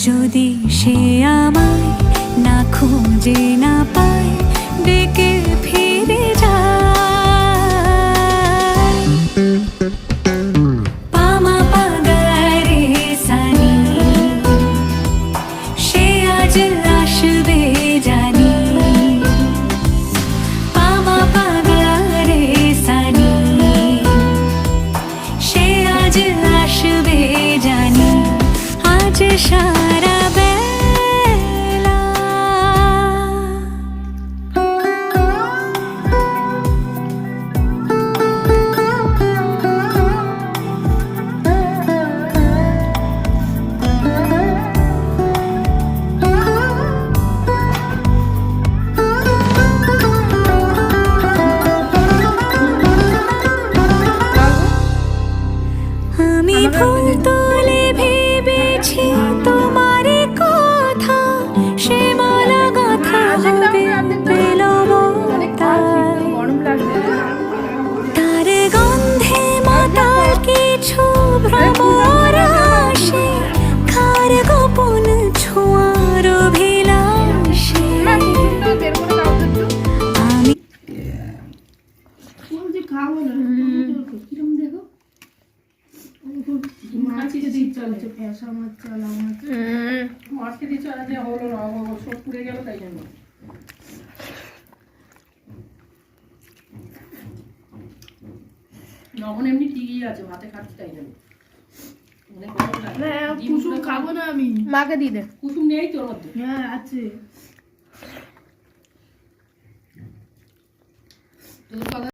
যদি সে আমায় না খুঁজে না পায় ডেকে ফিরে যায় পামা পাগারে সানি সে আজ আসবে জানি পামা পাগারে সানি সে আজ আসবে জানি আজ সারা বেলা আমি ফুল তুলে ভেবেছি তোমার কথা সে মালা গাথা হবে তার গন্ধে মাতাল কিছু ভ্রমর আসে কার গোপন ছোঁয়ার অভিলাষে আমি লবণ এমনি ঠিকই আছে, ভাতে খাচ্ছি তাই জন্য। কুসুম খাবো না আমি, মাকে দিয়ে দে। কুসুম নেই তোর মধ্যে? হ্যাঁ আছে। তোদের কথা